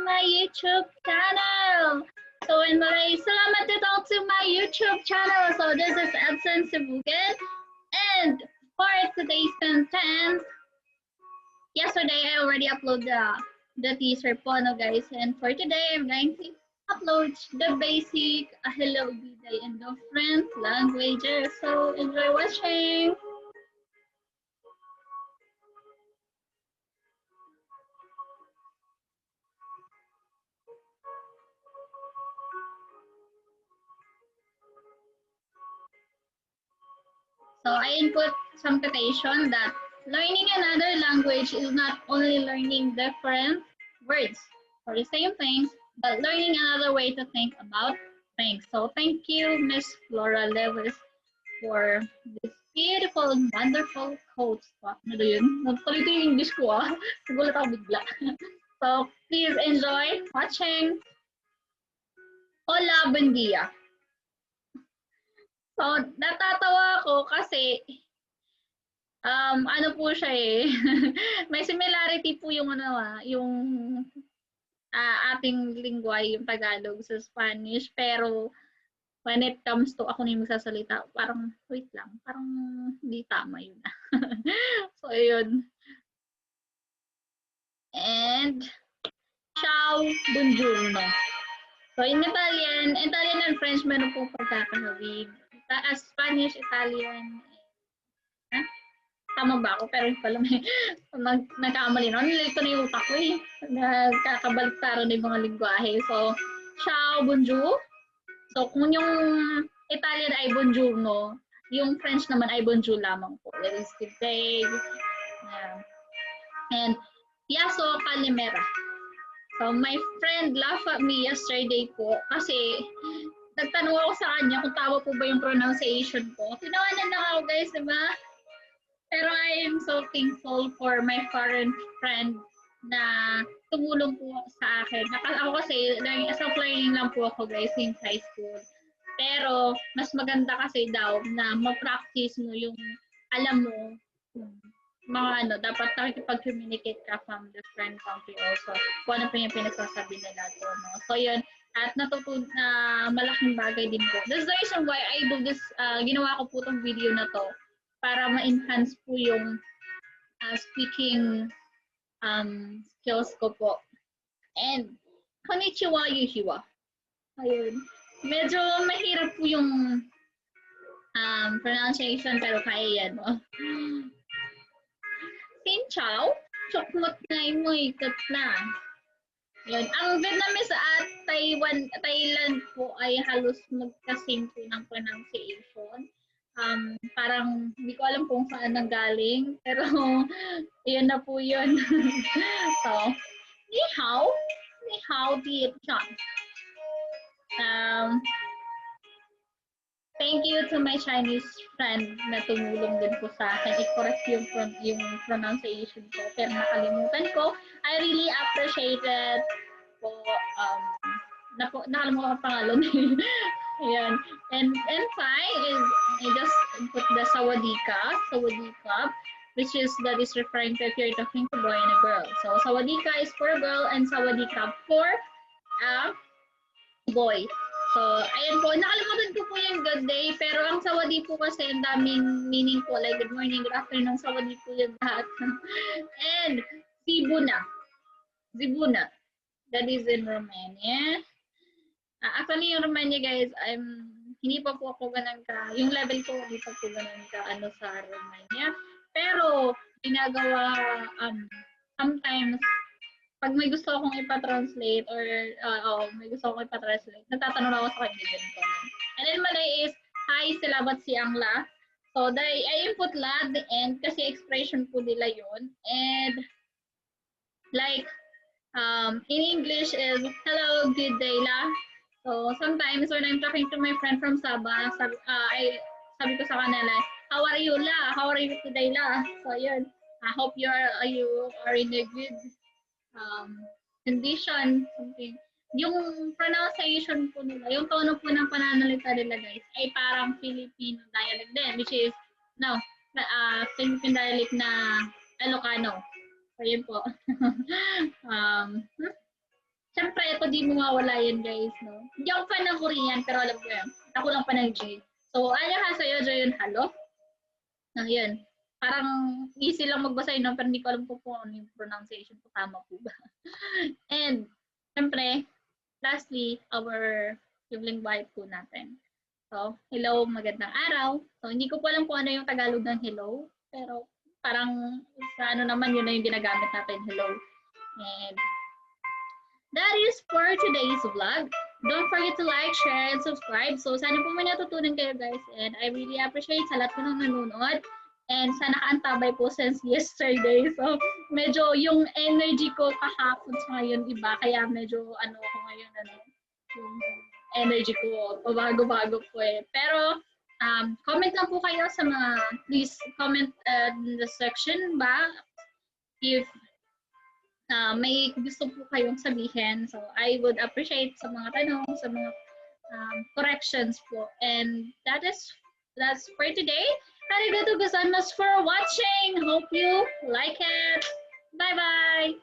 my YouTube channel. So, and maraming salamat dito to my YouTube channel. So, this is Edson Sibugan. And for today's content, yesterday I already uploaded the teaser po, no, guys. And for today, I'm going to upload the basic hello, good day, and different languages. So, enjoy watching. So I input some quotation that learning another language is not only learning different words for the same things, but learning another way to think about things. So thank you, Miss Flora Lewis, for this beautiful and wonderful quotes. Ano yun? Nagsalita yung English ko ah. Nagulat ako bigla. So please enjoy watching. Hola, buen dia. So natatawa ako kasi ano po siya eh. May similarity po yung yung ating lingwa, yung Tagalog sa Spanish, pero when it comes to ako na yung magsasalita, parang wait lang, parang hindi tama yun. So yun. And ciao, buongiorno. So in Italian and French meron po pagkakahawig. Spanish, Italian, tama ba ako? Pero pala may nagkamali na. Nilito na yung utak ko eh. Nagkakabaliktaran na yung mga lingwahe. So, ciao, bonjour. So, kung yung Italian ay buongiorno, yung French naman ay bonjour lamang po. That is good day. Yeah. And, yaso calimera. So, my friend laughed at me yesterday po kasi nagtanong ako sa kanya kung tama po ba yung pronunciation ko. Tinawanan lang ako guys, diba? Pero I am so thankful for my foreign friend na tumulong po sa akin. Ako kasi, self-learning lang po ako guys since high school. Pero, mas maganda kasi daw na ma-practice mo yung alam mo, mga dapat nakikipag-communicate ka from different country also. Kung ano pa yung pinagsasabi nila to, no? So, yun. At malaking bagay din po. That's the reason why I do this, ginawa ko po itong video na to para ma-enhance po yung speaking skills ko po. And, konnichiwa yuhiwa. Ayun. Medyo mahirap po yung pronunciation, pero kaya yan, no? Xin chào, chokmot na mo ikat na. Yun. Ang Vietnamese at Thailand po ay halos magkasame po ng pronunciation. Parang hindi ko alam kung saan nanggaling, pero yun na po yun. So, ni hao di chan. Thank you to my Chinese friend na tumulong din po sa akin i-correct yung pronunciation ko, pero nakalimutan ko. I really appreciate it po. Nakalimutan ko pangalan. Ayan. And fine is I just put the sawadika, which is that is referring to if you're talking to boy and a girl. So sawadika is for a girl and sawadika for a boy. So ayan po, nakalimutan ko po yung good day, pero ang sawadi po kasi ang daming meaning po, like good morning, good afternoon, sawadi po yung lahat. And zibuna, that is in Romania. Actually, yung Romania, guys, hindi pa po ako ganun yung level ko, hindi pa po ganun sa Romania. Pero, ginagawa, sometimes, pag may gusto akong ipa-translate or, may gusto akong ipa-translate, natatanong ako sa kanya ganito. And then, Malay is, hi, salamat si Angla. So, I input la at the end kasi expression po nila yun. And, like, in English is, hello, good day la. So, sometimes when I'm talking to my friend from Sabah, sabi ko sa kanila, how are you la? How are you today la? So, yun. I hope you are in a good condition. Something. Yung pronunciation po nila, yung tono po ng pananalita nila guys, ay parang Filipino dialect din, which is, Philippine dialect na Ilocano. So, yun po. syempre, ito di mawawala yan, guys, no? Hindi ako fan ng Korean, pero alam ko yan. Ako lang pa ng G. So, annyeonghaseyo, Joyun Halo. Yun. Parang easy lang magbasa yun, pero hindi ko alam po kung ano yung pronunciation ko. Tama po ba? And, syempre, lastly, our sibling wife po natin. So, hello, magandang araw. So, hindi ko po alam kung ano yung Tagalog ng hello, pero parang sa ano naman, yun na yung ginagamit natin, hello. And that is for today's vlog. Don't forget to like, share, and subscribe. So, sana po may natutunan kayo, guys. And I really appreciate sa lahat po ng nanonood. And sana kaantabay po since yesterday. So, medyo yung energy ko kahapon sa ngayon iba. Kaya medyo ano ako ngayon, yung energy ko pabago-bago po eh. Pero, comment lang po kayo sa mga, please comment in the section ba if may gusto po kayong sabihin. So, I would appreciate sa mga tanong, sa mga corrections po. And that's for today. Arigatou gozaimasu for watching. Hope you like it. Bye-bye.